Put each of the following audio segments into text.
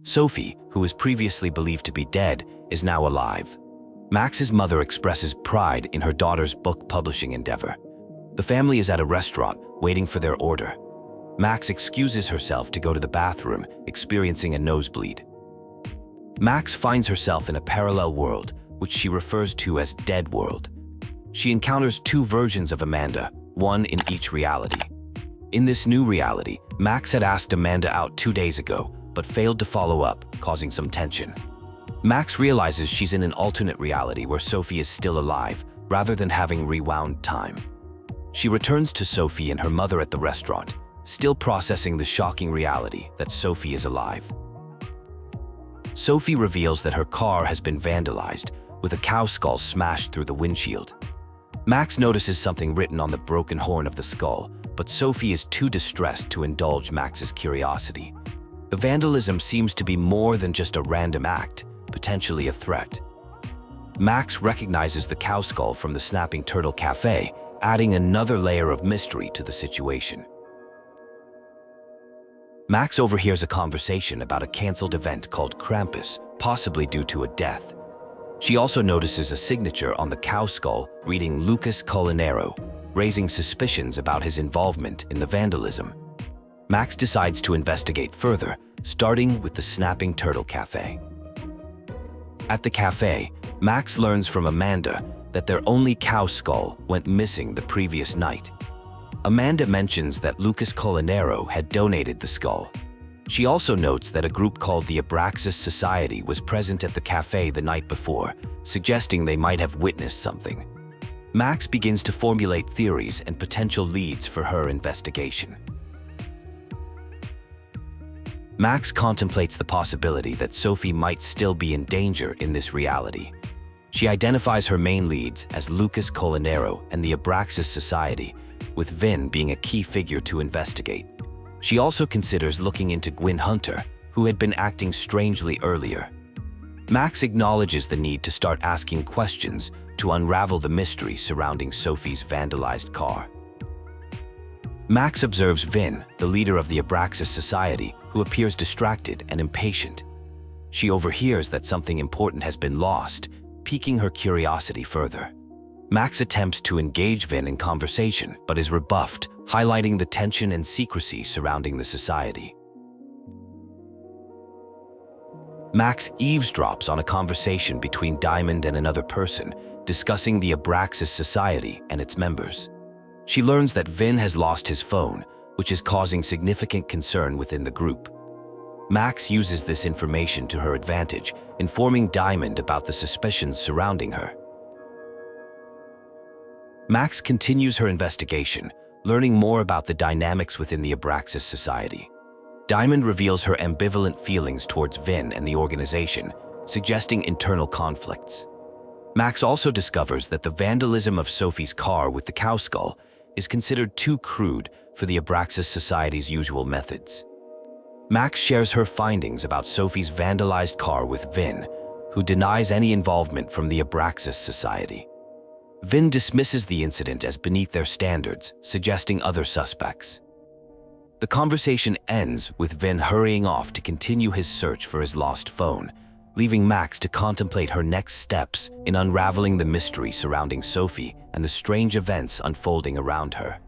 Sophie, who was previously believed to be dead, is now alive. Max's mother expresses pride in her daughter's book publishing endeavor. The family is at a restaurant, waiting for their order. Max excuses herself to go to the bathroom, experiencing a nosebleed. Max finds herself in a parallel world, which she refers to as Dead World. She encounters two versions of Amanda, one in each reality. In this new reality, Max had asked Amanda out 2 days ago, but failed to follow up, causing some tension. Max realizes she's in an alternate reality where Sophie is still alive, rather than having rewound time. She returns to Sophie and her mother at the restaurant, still processing the shocking reality that Sophie is alive. Sophie reveals that her car has been vandalized, with a cow skull smashed through the windshield. Max notices something written on the broken horn of the skull, but Sophie is too distressed to indulge Max's curiosity. The vandalism seems to be more than just a random act, potentially a threat. Max recognizes the cow skull from the Snapping Turtle Cafe, adding another layer of mystery to the situation. Max overhears a conversation about a canceled event called Krampus, possibly due to a death. She also notices a signature on the cow skull reading Lucas Colanero, raising suspicions about his involvement in the vandalism. Max decides to investigate further, starting with the Snapping Turtle Cafe. At the cafe, Max learns from Amanda that their only cow skull went missing the previous night. Amanda mentions that Lucas Colanero had donated the skull. She also notes that a group called the Abraxas Society was present at the cafe the night before, suggesting they might have witnessed something. Max begins to formulate theories and potential leads for her investigation. Max contemplates the possibility that Sophie might still be in danger in this reality. She identifies her main leads as Lucas Colanero and the Abraxas Society, with Vin being a key figure to investigate. She also considers looking into Gwen Hunter, who had been acting strangely earlier. Max acknowledges the need to start asking questions to unravel the mystery surrounding Sophie's vandalized car. Max observes Vin, the leader of the Abraxas Society, who appears distracted and impatient. She overhears that something important has been lost, piquing her curiosity further. Max attempts to engage Vin in conversation, but is rebuffed, highlighting the tension and secrecy surrounding the society. Max eavesdrops on a conversation between Diamond and another person, discussing the Abraxas Society and its members. She learns that Vin has lost his phone, which is causing significant concern within the group. Max uses this information to her advantage, informing Diamond about the suspicions surrounding her. Max continues her investigation, learning more about the dynamics within the Abraxas Society. Diamond reveals her ambivalent feelings towards Vin and the organization, suggesting internal conflicts. Max also discovers that the vandalism of Sophie's car with the cow skull is considered too crude for the Abraxas Society's usual methods. Max shares her findings about Sophie's vandalized car with Vin, who denies any involvement from the Abraxas Society. Vin dismisses the incident as beneath their standards, suggesting other suspects. The conversation ends with Vin hurrying off to continue his search for his lost phone, leaving Max to contemplate her next steps in unraveling the mystery surrounding Sophie and the strange events unfolding around her.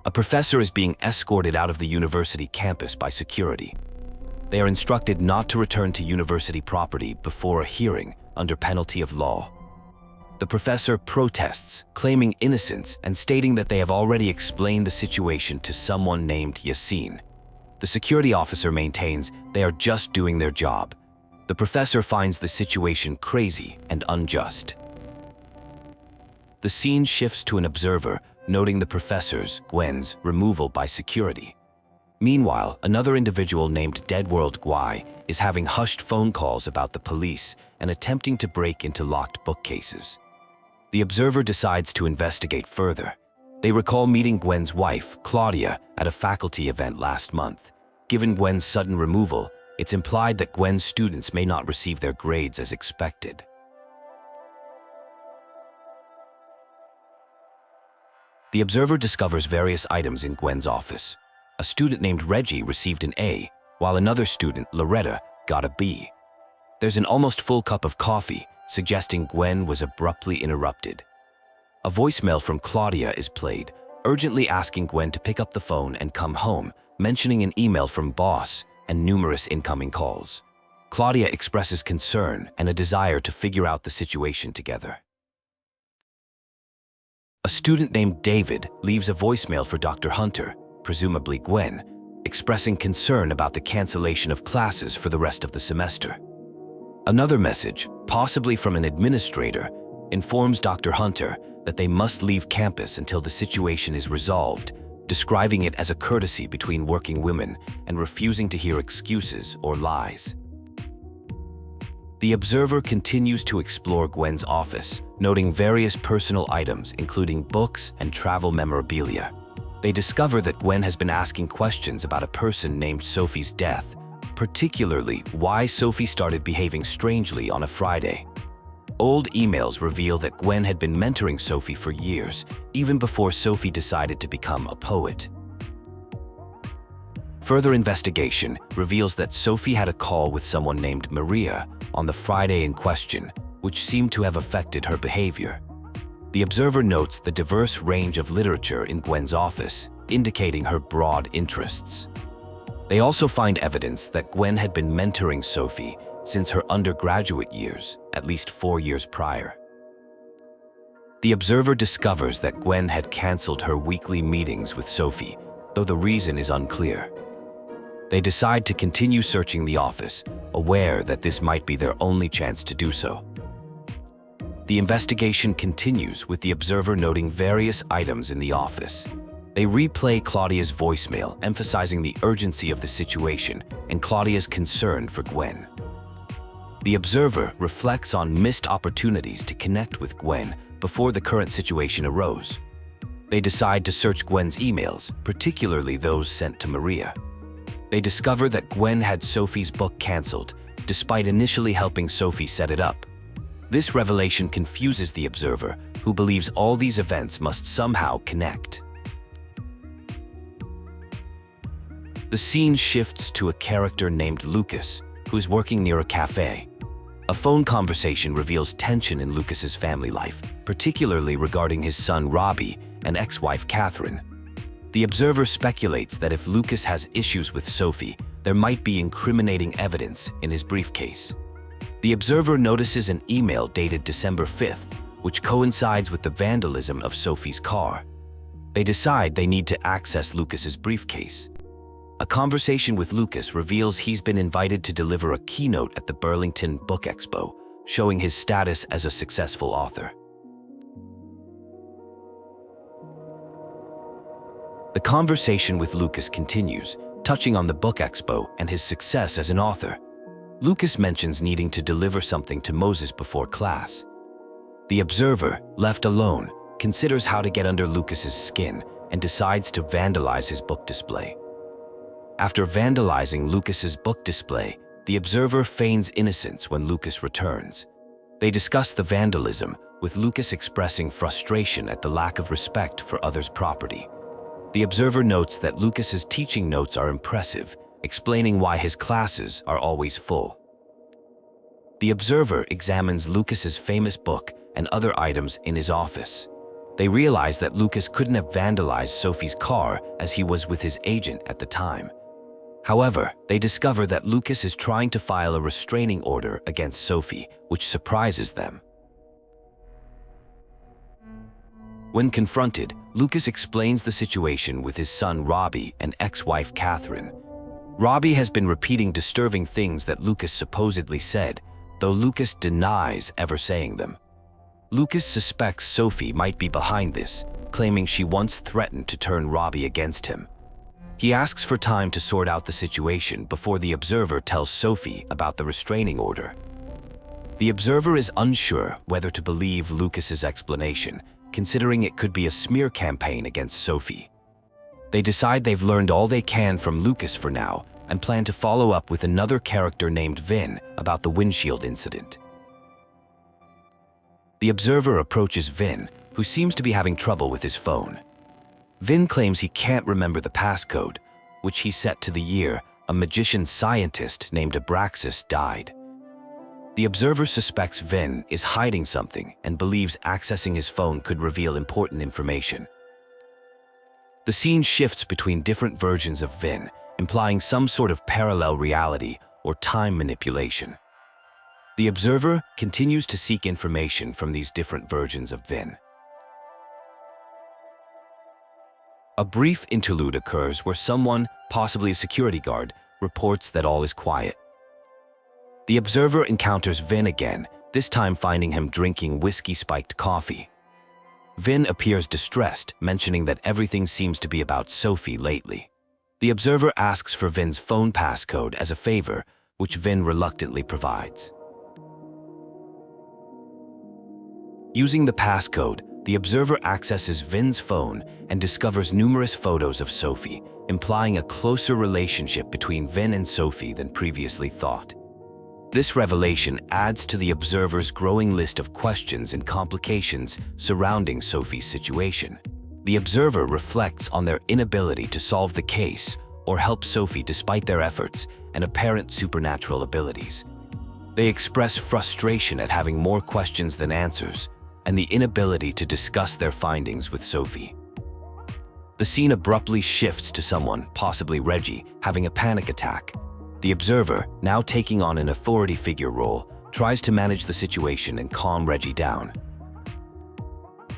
A professor is being escorted out of the university campus by security. They are instructed not to return to university property before a hearing under penalty of law. The professor protests, claiming innocence and stating that they have already explained the situation to someone named Yassine. The security officer maintains they are just doing their job. The professor finds the situation crazy and unjust. The scene shifts to an observer, noting the professor's, Gwen's, removal by security. Meanwhile, another individual named Deadworld Guy is having hushed phone calls about the police and attempting to break into locked bookcases. The observer decides to investigate further. They recall meeting Gwen's wife, Claudia, at a faculty event last month. Given Gwen's sudden removal, it's implied that Gwen's students may not receive their grades as expected. The observer discovers various items in Gwen's office. A student named Reggie received an A, while another student, Loretta, got a B. There's an almost full cup of coffee, suggesting Gwen was abruptly interrupted. A voicemail from Claudia is played, urgently asking Gwen to pick up the phone and come home, mentioning an email from boss and numerous incoming calls. Claudia expresses concern and a desire to figure out the situation together. A student named David leaves a voicemail for Dr. Hunter, presumably Gwen, expressing concern about the cancellation of classes for the rest of the semester. Another message, possibly from an administrator, informs Dr. Hunter that they must leave campus until the situation is resolved, describing it as a courtesy between working women and refusing to hear excuses or lies. The observer continues to explore Gwen's office, noting various personal items including books and travel memorabilia. They discover that Gwen has been asking questions about a person named Sophie's death, particularly why Sophie started behaving strangely on a Friday. Old emails reveal that Gwen had been mentoring Sophie for years, even before Sophie decided to become a poet. Further investigation reveals that Sophie had a call with someone named Maria on the Friday in question, which seemed to have affected her behavior. The observer notes the diverse range of literature in Gwen's office, indicating her broad interests. They also find evidence that Gwen had been mentoring Sophie since her undergraduate years, at least 4 years prior. The observer discovers that Gwen had canceled her weekly meetings with Sophie, though the reason is unclear. They decide to continue searching the office, aware that this might be their only chance to do so. The investigation continues with the observer noting various items in the office. They replay Claudia's voicemail, emphasizing the urgency of the situation and Claudia's concern for Gwen. The observer reflects on missed opportunities to connect with Gwen before the current situation arose. They decide to search Gwen's emails, particularly those sent to Maria. They discover that Gwen had Sophie's book canceled, despite initially helping Sophie set it up. This revelation confuses the observer, who believes all these events must somehow connect. The scene shifts to a character named Lucas, who is working near a cafe. A phone conversation reveals tension in Lucas's family life, particularly regarding his son Robbie and ex-wife Catherine. The observer speculates that if Lucas has issues with Sophie, there might be incriminating evidence in his briefcase. The observer notices an email dated December 5th, which coincides with the vandalism of Sophie's car. They decide they need to access Lucas's briefcase. A conversation with Lucas reveals he's been invited to deliver a keynote at the Burlington Book Expo, showing his status as a successful author. The conversation with Lucas continues, touching on the book expo and his success as an author. Lucas mentions needing to deliver something to Moses before class. The observer, left alone, considers how to get under Lucas's skin and decides to vandalize his book display. After vandalizing Lucas's book display, the observer feigns innocence when Lucas returns. They discuss the vandalism, with Lucas expressing frustration at the lack of respect for others' property. The observer notes that Lucas's teaching notes are impressive, explaining why his classes are always full. The observer examines Lucas's famous book and other items in his office. They realize that Lucas couldn't have vandalized Sophie's car as he was with his agent at the time. However, they discover that Lucas is trying to file a restraining order against Sophie, which surprises them. When confronted, Lucas explains the situation with his son Robbie and ex-wife Catherine. Robbie has been repeating disturbing things that Lucas supposedly said, though Lucas denies ever saying them. Lucas suspects Sophie might be behind this, claiming she once threatened to turn Robbie against him. He asks for time to sort out the situation before the observer tells Sophie about the restraining order. The observer is unsure whether to believe Lucas's explanation, considering it could be a smear campaign against Sophie. They decide they've learned all they can from Lucas for now and plan to follow up with another character named Vin about the windshield incident. The observer approaches Vin, who seems to be having trouble with his phone. Vin claims he can't remember the passcode, which he set to the year a magician scientist named Abraxas died. The observer suspects Vin is hiding something and believes accessing his phone could reveal important information. The scene shifts between different versions of Vin, implying some sort of parallel reality or time manipulation. The observer continues to seek information from these different versions of Vin. A brief interlude occurs where someone, possibly a security guard, reports that all is quiet. The observer encounters Vin again, this time finding him drinking whiskey-spiked coffee. Vin appears distressed, mentioning that everything seems to be about Sophie lately. The observer asks for Vin's phone passcode as a favor, which Vin reluctantly provides. Using the passcode, the observer accesses Vin's phone and discovers numerous photos of Sophie, implying a closer relationship between Vin and Sophie than previously thought. This revelation adds to the observer's growing list of questions and complications surrounding Sophie's situation. The observer reflects on their inability to solve the case or help Sophie despite their efforts and apparent supernatural abilities. They express frustration at having more questions than answers and the inability to discuss their findings with Sophie. The scene abruptly shifts to someone, possibly Reggie, having a panic attack. The observer, now taking on an authority figure role, tries to manage the situation and calm Reggie down.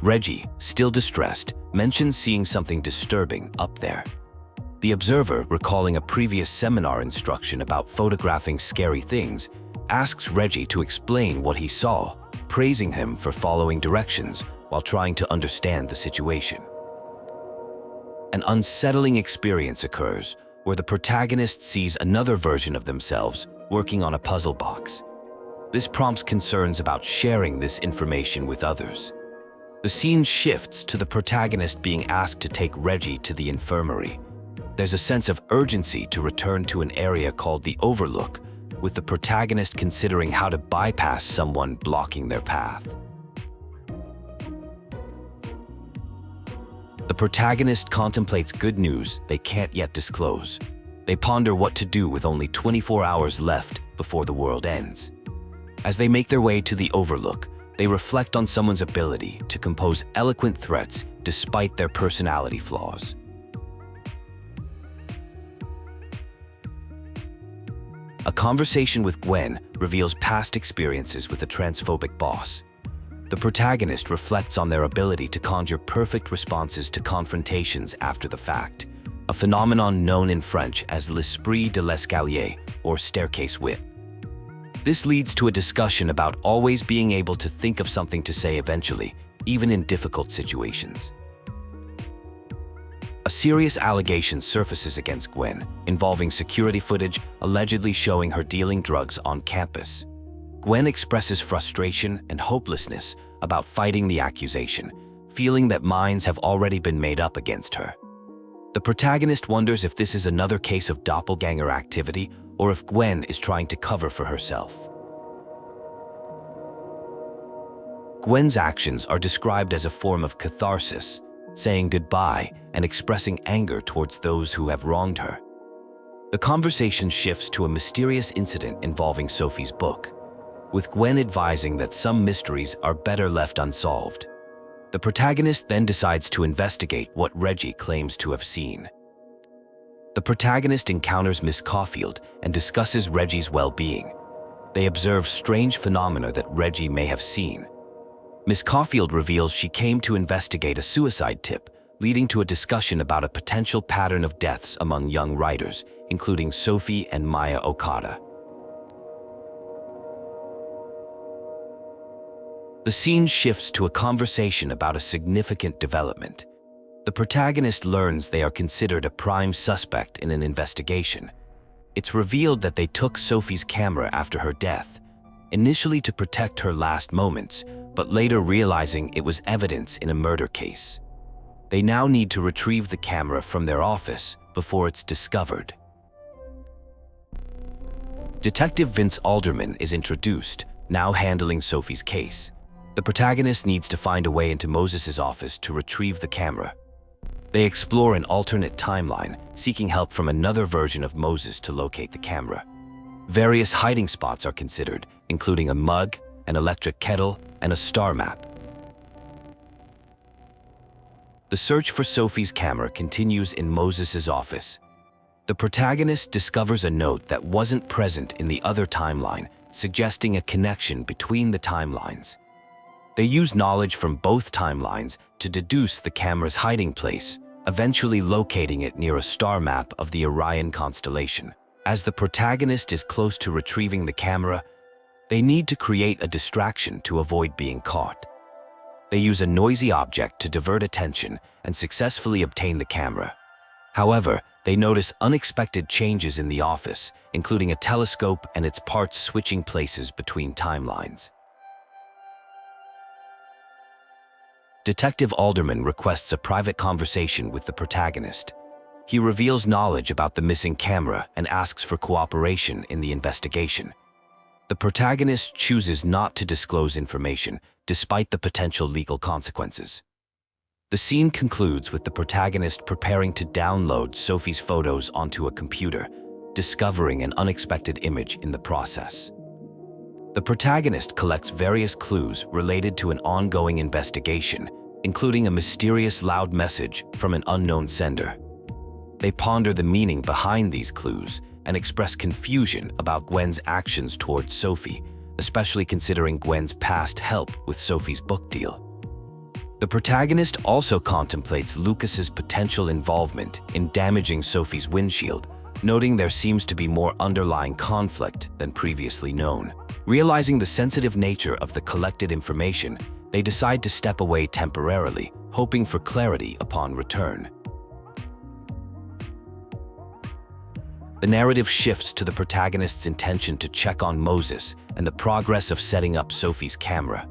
Reggie, still distressed, mentions seeing something disturbing up there. The observer, recalling a previous seminar instruction about photographing scary things, asks Reggie to explain what he saw, praising him for following directions while trying to understand the situation. An unsettling experience occurs where the protagonist sees another version of themselves working on a puzzle box. This prompts concerns about sharing this information with others. The scene shifts to the protagonist being asked to take Reggie to the infirmary. There's a sense of urgency to return to an area called the Overlook, with the protagonist considering how to bypass someone blocking their path. The protagonist contemplates good news they can't yet disclose. They ponder what to do with only 24 hours left before the world ends. As they make their way to the Overlook, they reflect on someone's ability to compose eloquent threats despite their personality flaws. A conversation with Gwen reveals past experiences with a transphobic boss. The protagonist reflects on their ability to conjure perfect responses to confrontations after the fact, a phenomenon known in French as l'esprit de l'escalier, or staircase wit. This leads to a discussion about always being able to think of something to say eventually, even in difficult situations. A serious allegation surfaces against Gwen, involving security footage allegedly showing her dealing drugs on campus. Gwen expresses frustration and hopelessness about fighting the accusation, feeling that minds have already been made up against her. The protagonist wonders if this is another case of doppelganger activity or if Gwen is trying to cover for herself. Gwen's actions are described as a form of catharsis, saying goodbye and expressing anger towards those who have wronged her. The conversation shifts to a mysterious incident involving Sophie's book, with Gwen advising that some mysteries are better left unsolved. The protagonist then decides to investigate what Reggie claims to have seen. The protagonist encounters Miss Caulfield and discusses Reggie's well-being. They observe strange phenomena that Reggie may have seen. Miss Caulfield reveals she came to investigate a suicide tip, leading to a discussion about a potential pattern of deaths among young writers, including Sophie and Maya Okada. The scene shifts to a conversation about a significant development. The protagonist learns they are considered a prime suspect in an investigation. It's revealed that they took Sophie's camera after her death, initially to protect her last moments, but later realizing it was evidence in a murder case. They now need to retrieve the camera from their office before it's discovered. Detective Vince Alderman is introduced, now handling Sophie's case. The protagonist needs to find a way into Moses's office to retrieve the camera. They explore an alternate timeline, seeking help from another version of Moses to locate the camera. Various hiding spots are considered, including a mug, an electric kettle, and a star map. The search for Sophie's camera continues in Moses's office. The protagonist discovers a note that wasn't present in the other timeline, suggesting a connection between the timelines. They use knowledge from both timelines to deduce the camera's hiding place, eventually locating it near a star map of the Orion constellation. As the protagonist is close to retrieving the camera, they need to create a distraction to avoid being caught. They use a noisy object to divert attention and successfully obtain the camera. However, they notice unexpected changes in the office, including a telescope and its parts switching places between timelines. Detective Alderman requests a private conversation with the protagonist. He reveals knowledge about the missing camera and asks for cooperation in the investigation. The protagonist chooses not to disclose information, despite the potential legal consequences. The scene concludes with the protagonist preparing to download Sophie's photos onto a computer, discovering an unexpected image in the process. The protagonist collects various clues related to an ongoing investigation, including a mysterious loud message from an unknown sender. They ponder the meaning behind these clues and express confusion about Gwen's actions towards Sophie, especially considering Gwen's past help with Sophie's book deal. The protagonist also contemplates Lucas's potential involvement in damaging Sophie's windshield, noting there seems to be more underlying conflict than previously known. Realizing the sensitive nature of the collected information, they decide to step away temporarily, hoping for clarity upon return. The narrative shifts to the protagonist's intention to check on Moses and the progress of setting up Sophie's camera.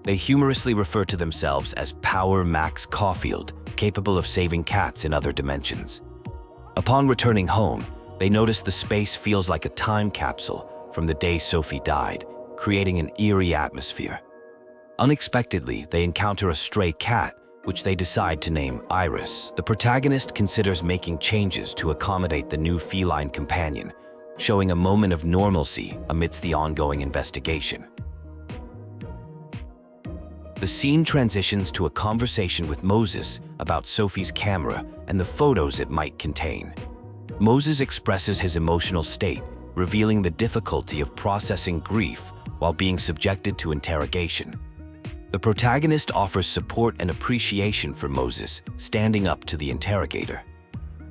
They humorously refer to themselves as Power Max Caulfield, capable of saving cats in other dimensions. Upon returning home, they notice the space feels like a time capsule from the day Sophie died, creating an eerie atmosphere. Unexpectedly, they encounter a stray cat, which they decide to name Iris. The protagonist considers making changes to accommodate the new feline companion, showing a moment of normalcy amidst the ongoing investigation. The scene transitions to a conversation with Moses about Sophie's camera and the photos it might contain. Moses expresses his emotional state, revealing the difficulty of processing grief while being subjected to interrogation. The protagonist offers support and appreciation for Moses, standing up to the interrogator.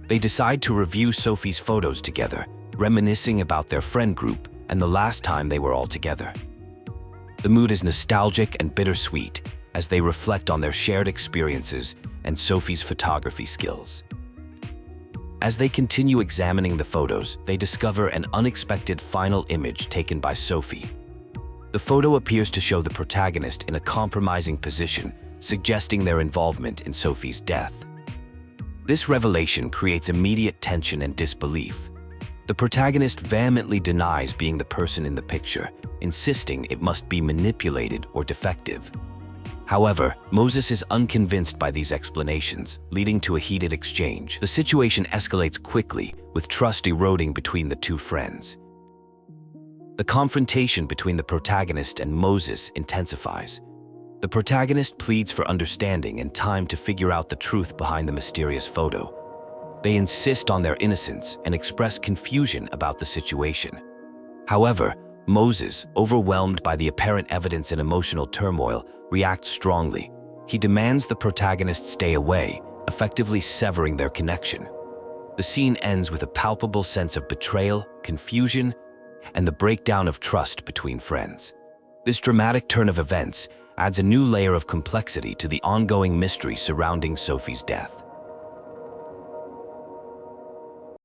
They decide to review Sophie's photos together, reminiscing about their friend group and the last time they were all together. The mood is nostalgic and bittersweet as they reflect on their shared experiences and Sophie's photography skills. As they continue examining the photos, they discover an unexpected final image taken by Sophie. The photo appears to show the protagonist in a compromising position, suggesting their involvement in Sophie's death. This revelation creates immediate tension and disbelief. The protagonist vehemently denies being the person in the picture, insisting it must be manipulated or defective. However, Moses is unconvinced by these explanations, leading to a heated exchange. The situation escalates quickly, with trust eroding between the two friends. The confrontation between the protagonist and Moses intensifies. The protagonist pleads for understanding and time to figure out the truth behind the mysterious photo. They insist on their innocence and express confusion about the situation. However, Moses, overwhelmed by the apparent evidence and emotional turmoil, reacts strongly. He demands the protagonist stay away, effectively severing their connection. The scene ends with a palpable sense of betrayal, confusion, and the breakdown of trust between friends. This dramatic turn of events adds a new layer of complexity to the ongoing mystery surrounding Sophie's death.